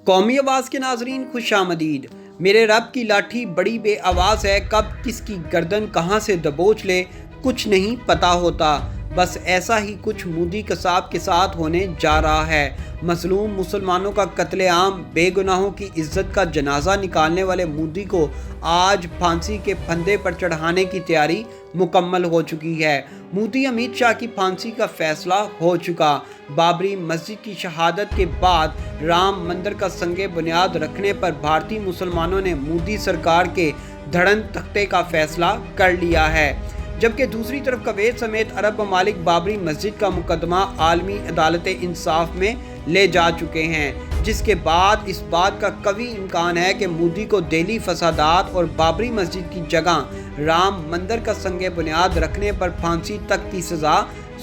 قومی آواز کے ناظرین خوش آمدید۔ میرے رب کی لاٹھی بڑی بے آواز ہے، کب کس کی گردن کہاں سے دبوچ لے کچھ نہیں پتا ہوتا۔ بس ایسا ہی کچھ مودی قصاب کے ساتھ ہونے جا رہا ہے۔ مظلوم مسلمانوں کا قتل عام، بے گناہوں کی عزت کا جنازہ نکالنے والے مودی کو آج پھانسی کے پھندے پر چڑھانے کی تیاری مکمل ہو چکی ہے۔ مودی امیت شاہ کی پھانسی کا فیصلہ ہو چکا۔ بابری مسجد کی شہادت کے بعد رام مندر کا سنگ بنیاد رکھنے پر بھارتی مسلمانوں نے مودی سرکار کے دھڑن تختے کا فیصلہ کر لیا ہے، جبکہ دوسری طرف کویت سمیت عرب ممالک بابری مسجد کا مقدمہ عالمی عدالت انصاف میں لے جا چکے ہیں، جس کے بعد اس بات کا قوی امکان ہے کہ مودی کو دہلی فسادات اور بابری مسجد کی جگہ رام مندر کا سنگ بنیاد رکھنے پر پھانسی تک کی سزا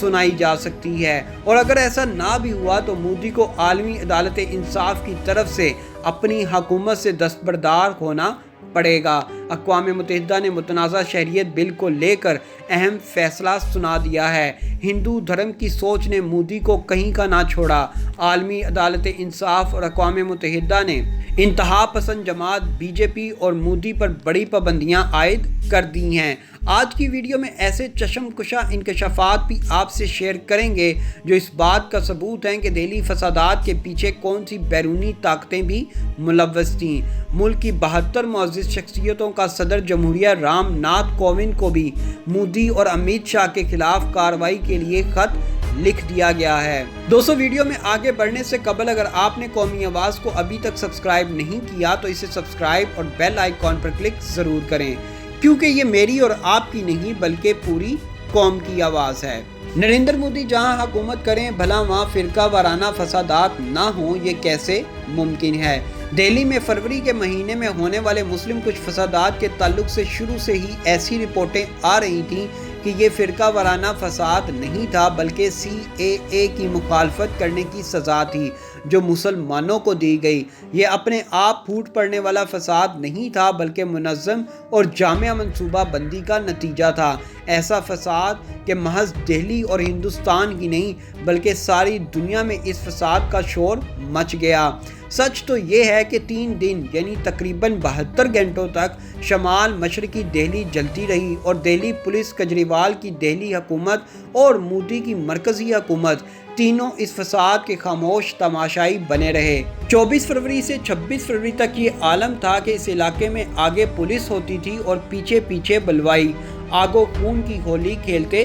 سنائی جا سکتی ہے۔ اور اگر ایسا نہ بھی ہوا تو مودی کو عالمی عدالت انصاف کی طرف سے اپنی حکومت سے دستبردار ہونا پڑے گا۔ اقوام متحدہ نے متنازع شہریت بل کو لے کر اہم فیصلہ سنا دیا ہے۔ ہندو دھرم کی سوچ نے مودی کو کہیں کا نہ چھوڑا۔ عالمی عدالت انصاف اور اقوام متحدہ نے انتہا پسند جماعت بی جے پی اور مودی پر بڑی پابندیاں عائد کر دی ہیں۔ آج کی ویڈیو میں ایسے چشم کشا انکشافات بھی آپ سے شیئر کریں گے جو اس بات کا ثبوت ہیں کہ دہلی فسادات کے پیچھے کون سی بیرونی طاقتیں بھی ملوث تھیں۔ ملک کی 72 معزز شخصیتوں کا صدر جمہوریہ رام ناتھ کووند کو بھی مودی اور امیت شاہ کے خلاف کارروائی کے لیے خط لکھ دیا گیا ہے۔ دوستو، ویڈیو میں آگے بڑھنے سے قبل اگر آپ نے قومی آواز کو ابھی تک سبسکرائب نہیں کیا تو اسے سبسکرائب اور بیل آئیکن پر کلک ضرور کریں، کیونکہ یہ میری اور آپ کی نہیں بلکہ پوری قوم کی آواز ہے۔ نریندر مودی جہاں حکومت کریں بھلا وہاں فرقہ وارانہ فسادات نہ ہوں، یہ کیسے ممکن ہے؟ دہلی میں فروری کے مہینے میں ہونے والے مسلم کچھ فسادات کے تعلق سے شروع سے ہی ایسی رپورٹیں آ رہی تھیں کہ یہ فرقہ وارانہ فساد نہیں تھا بلکہ CAA کی مخالفت کرنے کی سزا تھی جو مسلمانوں کو دی گئی۔ یہ اپنے آپ پھوٹ پڑنے والا فساد نہیں تھا بلکہ منظم اور جامع منصوبہ بندی کا نتیجہ تھا۔ ایسا فساد کہ محض دہلی اور ہندوستان کی نہیں بلکہ ساری دنیا میں اس فساد کا شور مچ گیا۔ سچ تو یہ ہے کہ 3 دن یعنی تقریباً 72 گھنٹوں تک شمال مشرقی دہلی جلتی رہی اور دہلی پولیس، کیجریوال کی دہلی حکومت اور مودی کی مرکزی حکومت تینوں اس فساد کے خاموش تماشائی بنے رہے۔ 24 فروری سے 26 فروری تک یہ عالم تھا کہ اس علاقے میں آگے پولیس ہوتی تھی اور پیچھے پیچھے بلوائی آگ و خون کی ہولی کھیلتے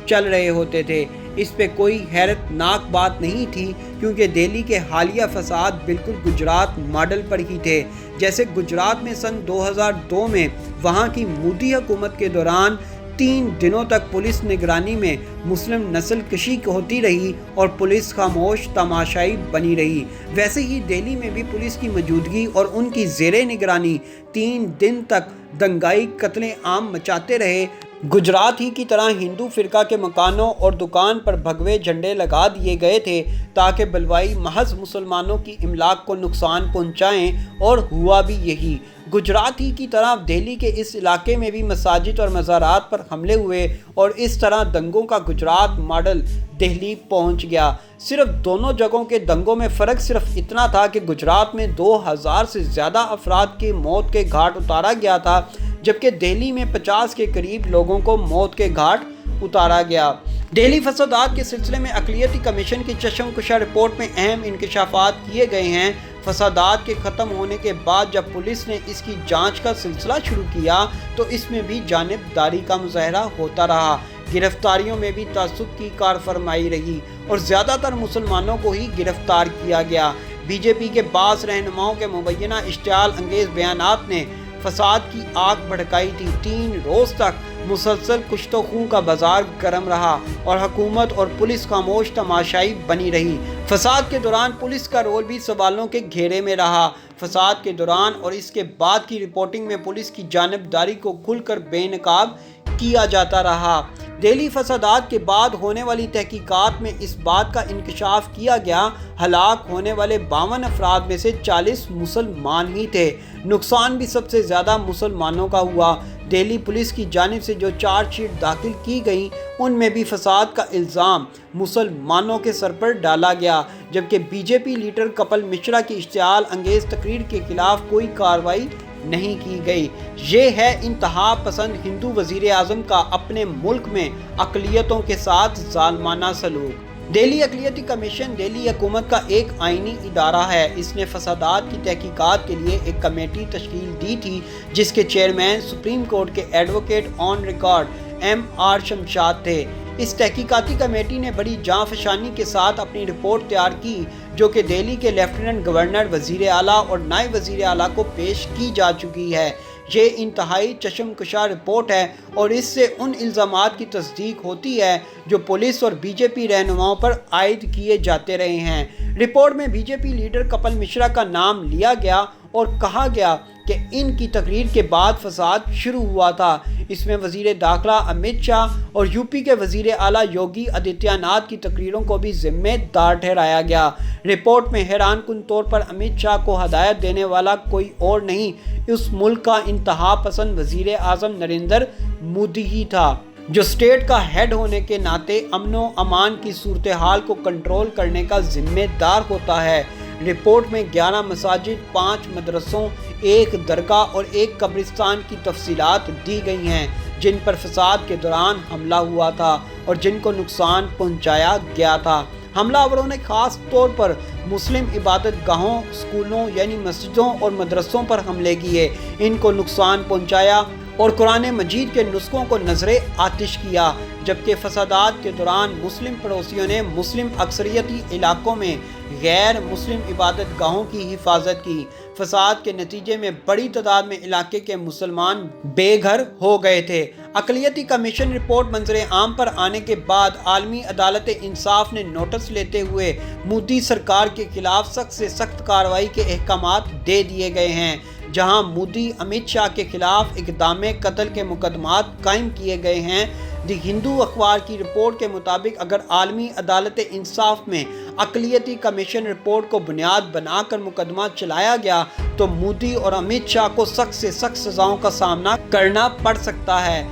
چل رہے ہوتے تھے۔ اس پہ کوئی حیرت ناک بات نہیں تھی کیونکہ دہلی کے حالیہ فساد بالکل گجرات ماڈل پر ہی تھے۔ جیسے گجرات میں سن 2002 میں وہاں کی مودی حکومت کے دوران 3 دنوں تک پولیس نگرانی میں مسلم نسل کشی ہوتی رہی اور پولیس خاموش تماشائی بنی رہی، ویسے ہی دہلی میں بھی پولیس کی موجودگی اور ان کی زیر نگرانی 3 دن تک دنگائی قتل عام مچاتے رہے۔ گجرات ہی کی طرح ہندو فرقہ کے مکانوں اور دکان پر بھگوے جھنڈے لگا دیے گئے تھے تاکہ بلوائی محض مسلمانوں کی املاک کو نقصان پہنچائیں، اور ہوا بھی یہی۔ گجرات ہی کی طرح دہلی کے اس علاقے میں بھی مساجد اور مزارات پر حملے ہوئے اور اس طرح دنگوں کا گجرات ماڈل دہلی پہنچ گیا۔ صرف دونوں جگہوں کے دنگوں میں فرق صرف اتنا تھا کہ گجرات میں 2000 سے زیادہ افراد کے موت کے گھاٹ اتارا گیا تھا جبکہ دہلی میں 50 کے قریب لوگوں کو موت کے گھاٹ اتارا گیا۔ دہلی فسادات کے سلسلے میں اقلیتی کمیشن کی چشم کشا رپورٹ میں اہم انکشافات کیے گئے ہیں۔ فسادات کے ختم ہونے کے بعد جب پولیس نے اس کی جانچ کا سلسلہ شروع کیا تو اس میں بھی جانبداری کا مظاہرہ ہوتا رہا۔ گرفتاریوں میں بھی تعصب کی کارفرمائی رہی اور زیادہ تر مسلمانوں کو ہی گرفتار کیا گیا۔ بی جے پی کے بعض رہنماؤں کے مبینہ اشتعال انگیز بیانات نے فساد کی آگ بھڑکائی تھی۔ 3 روز تک مسلسل کشت و خون کا بازار گرم رہا اور حکومت اور پولیس خاموش تماشائی بنی رہی۔ فساد کے دوران پولیس کا رول بھی سوالوں کے گھیرے میں رہا۔ فساد کے دوران اور اس کے بعد کی رپورٹنگ میں پولیس کی جانبداری کو کھل کر بے نقاب کیا جاتا رہا۔ دہلی فسادات کے بعد ہونے والی تحقیقات میں اس بات کا انکشاف کیا گیا ہلاک ہونے والے 52 افراد میں سے 40 مسلمان ہی تھے۔ نقصان بھی سب سے زیادہ مسلمانوں کا ہوا۔ دہلی پولیس کی جانب سے جو چارج شیٹ داخل کی گئی ان میں بھی فساد کا الزام مسلمانوں کے سر پر ڈالا گیا، جبکہ B J P leader Kapil Mishra کی اشتعال انگیز تقریر کے خلاف کوئی کارروائی نہیں کی گئی۔ یہ ہے انتہا پسند ہندو وزیر اعظم کا اپنے ملک میں اقلیتوں کے ساتھ ظالمانہ سلوک۔ دہلی اقلیتی کمیشن دہلی حکومت کا ایک آئینی ادارہ ہے۔ اس نے فسادات کی تحقیقات کے لیے ایک کمیٹی تشکیل دی تھی جس کے چیئرمین سپریم کورٹ کے advocate on record M R Shamshad تھے۔ اس تحقیقاتی کمیٹی نے بڑی جاں فشانی کے ساتھ اپنی رپورٹ تیار کی جو کہ دہلی کے لیفٹیننٹ گورنر، وزیر اعلیٰ اور نائب وزیر اعلیٰ کو پیش کی جا چکی ہے۔ یہ انتہائی چشم کشا رپورٹ ہے اور اس سے ان الزامات کی تصدیق ہوتی ہے جو پولیس اور بی جے پی رہنماؤں پر عائد کیے جاتے رہے ہیں۔ رپورٹ میں B J P leader Kapil Mishra کا نام لیا گیا اور کہا گیا کہ ان کی تقریر کے بعد فساد شروع ہوا تھا۔ اس میں وزیر داخلہ امت شاہ اور یو پی کے وزیر اعلیٰ یوگی آدتیہ ناتھ کی تقریروں کو بھی ذمہ دار ٹھہرایا گیا۔ رپورٹ میں حیران کن طور پر امت شاہ کو ہدایت دینے والا کوئی اور نہیں، اس ملک کا انتہا پسند وزیر اعظم نریندر مودی ہی تھا، جو اسٹیٹ کا ہیڈ ہونے کے ناطے امن و امان کی صورتحال کو کنٹرول کرنے کا ذمہ دار ہوتا ہے۔ رپورٹ میں 11 مساجد، 5 مدرسوں، 1 درگاہ اور 1 قبرستان کی تفصیلات دی گئی ہیں جن پر فساد کے دوران حملہ ہوا تھا اور جن کو نقصان پہنچایا گیا تھا۔ حملہ آوروں نے خاص طور پر مسلم عبادت گاہوں، سکولوں یعنی مسجدوں اور مدرسوں پر حملے کیے، ان کو نقصان پہنچایا اور قرآن مجید کے نسخوں کو نذر آتش کیا، جبکہ فسادات کے دوران مسلم پڑوسیوں نے مسلم اکثریتی علاقوں میں غیر مسلم عبادت گاہوں کی حفاظت کی۔ فساد کے نتیجے میں بڑی تعداد میں علاقے کے مسلمان بے گھر ہو گئے تھے۔ اقلیتی کمیشن رپورٹ منظر عام پر آنے کے بعد عالمی عدالت انصاف نے نوٹس لیتے ہوئے مودی سرکار کے خلاف سخت سے سخت کارروائی کے احکامات دے دیے گئے ہیں۔ جہاں مودی امت شاہ کے خلاف اقدام قتل کے مقدمات قائم کیے گئے ہیں۔ دی ہندو اخبار کی رپورٹ کے مطابق اگر عالمی عدالت انصاف میں اقلیتی کمیشن رپورٹ کو بنیاد بنا کر مقدمہ چلایا گیا تو مودی اور امت شاہ کو سخت سے سخت سزاؤں کا سامنا کرنا پڑ سکتا ہے،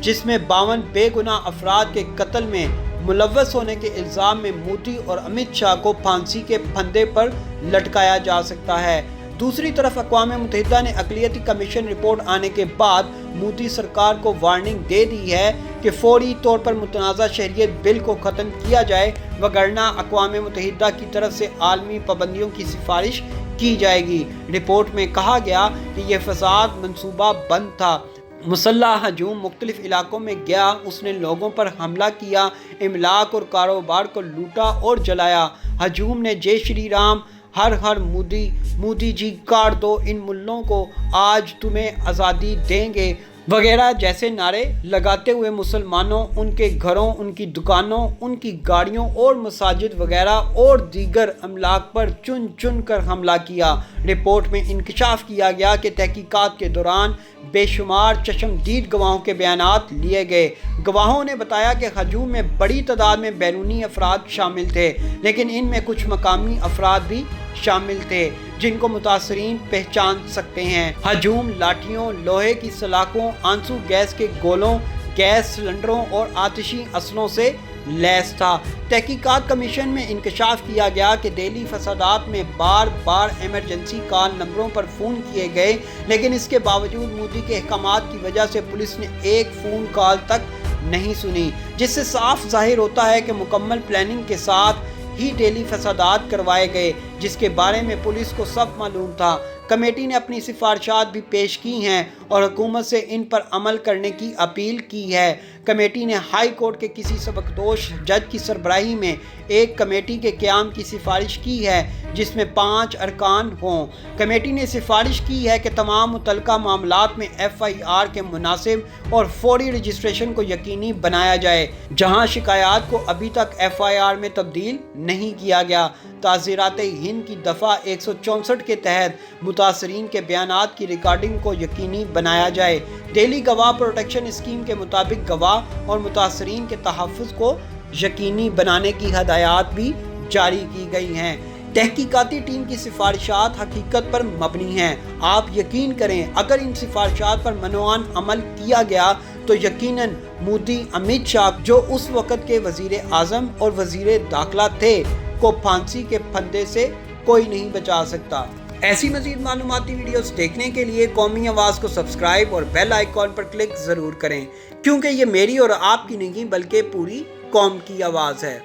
جس میں 52 بے گناہ افراد کے قتل میں ملوث ہونے کے الزام میں مودی اور امت شاہ کو پھانسی کے پھندے پر لٹکایا جا سکتا ہے۔ دوسری طرف اقوام متحدہ نے اقلیتی کمیشن رپورٹ آنے کے بعد مودی سرکار کو وارننگ دے دی ہے کہ فوری طور پر متنازع شہریت بل کو ختم کیا جائے، وگرنہ اقوام متحدہ کی طرف سے عالمی پابندیوں کی سفارش کی جائے گی۔ رپورٹ میں کہا گیا کہ یہ فساد منصوبہ بند تھا۔ مسلح ہجوم مختلف علاقوں میں گیا، اس نے لوگوں پر حملہ کیا، املاک اور کاروبار کو لوٹا اور جلایا۔ ہجوم نے جے شری رام، ہر ہر مودی، مودی جی کاٹ دو ان ملوں کو، آج تمہیں آزادی دیں گے وغیرہ جیسے نعرے لگاتے ہوئے مسلمانوں، ان کے گھروں، ان کی دکانوں، ان کی گاڑیوں اور مساجد وغیرہ اور دیگر املاک پر چن چن کر حملہ کیا۔ رپورٹ میں انکشاف کیا گیا کہ تحقیقات کے دوران بے شمار چشمدید گواہوں کے بیانات لیے گئے۔ گواہوں نے بتایا کہ ہجوم میں بڑی تعداد میں بیرونی افراد شامل تھے، لیکن ان میں کچھ مقامی افراد بھی شامل تھے جن کو متاثرین پہچان سکتے ہیں۔ ہجوم لاٹھیوں، لوہے کی سلاخوں، آنسو گیس کے گولوں، گیس سلنڈروں اور آتشی اسلحوں سے لیس تھا۔ تحقیقات کمیشن میں انکشاف کیا گیا کہ دہلی فسادات میں بار بار ایمرجنسی کال نمبروں پر فون کیے گئے، لیکن اس کے باوجود مودی کے احکامات کی وجہ سے پولیس نے ایک فون کال تک نہیں سنی، جس سے صاف ظاہر ہوتا ہے کہ مکمل پلاننگ کے ساتھ ہی دہلی فسادات کروائے گئے، جس کے بارے میں پولیس کو سب معلوم تھا۔ کمیٹی نے اپنی سفارشات بھی پیش کی ہیں اور حکومت سے ان پر عمل کرنے کی اپیل کی ہے۔ کمیٹی نے ہائی کورٹ کے کسی سبکدوش جج کی سربراہی میں ایک کمیٹی کے قیام کی سفارش کی ہے جس میں 5 ارکان ہوں۔ کمیٹی نے سفارش کی ہے کہ تمام متعلقہ معاملات میں FIR کے مناسب اور فوری رجسٹریشن کو یقینی بنایا جائے، جہاں شکایات کو ابھی تک FIR میں تبدیل نہیں کیا گیا۔ تعزیرات ہند کی دفعہ 164 کے تحت متاثرین کے بیانات کی ریکارڈنگ کو یقینی بنایا جائے۔ دہلی گواہ پروٹیکشن اسکیم کے مطابق گواہ اور متاثرین کے تحفظ کو یقینی بنانے کی ہدایات بھی جاری کی گئی ہیں۔ تحقیقاتی ٹیم کی سفارشات حقیقت پر مبنی ہیں۔ آپ یقین کریں اگر ان سفارشات پر منوعاً عمل کیا گیا تو یقیناً مودی، امت شاہ جو اس وقت کے وزیر اعظم اور وزیر داخلہ تھے کو پھانسی کے پھندے سے کوئی نہیں بچا سکتا۔ ایسی مزید معلوماتی ویڈیوز دیکھنے کے لیے قومی آواز کو سبسکرائب اور بیل آئیکن پر کلک ضرور کریں، کیونکہ یہ میری اور آپ کی نہیں بلکہ پوری قوم کی آواز ہے۔